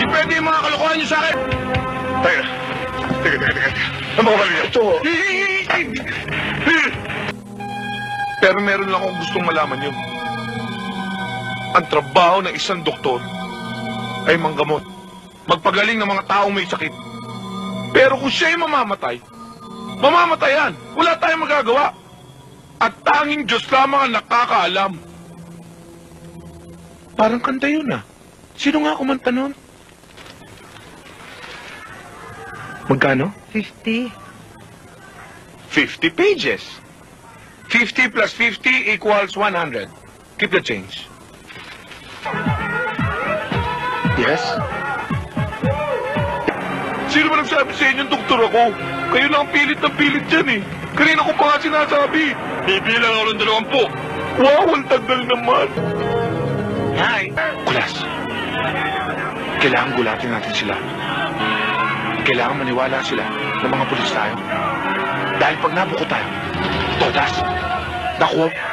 Di pwede yung mga kalokohan niyo sa akin! Teka. Ano ba niyo? Ito. Pero meron lang akong gustong malaman yun. Ang trabaho ng isang doktor ay manggamot. Magpagaling ng mga taong may sakit. Pero kung siya'y mamamatay, mamamatayan. Wala tayong magagawa. At tanging Diyos lamang ang nakakaalam. Parang kanta yun ah. Sino nga kumanta nun? Magkano? 50. 50 pages. 50 plus 50 equals 100. Keep the change. Yes? Sino ba nagsabi sa inyong doktor ako? Kayo lang ang pilit na pilit dyan eh. Kanina ko pa nga sinasabi. Bibilang ako ng 20. Wow, ang tagal naman. Hi. Kulas. Kailangan gulatin natin sila. Kailangan maniwala sila ng mga pulis tayo. Dahil pag nabuko tayo, todas. Nakuha.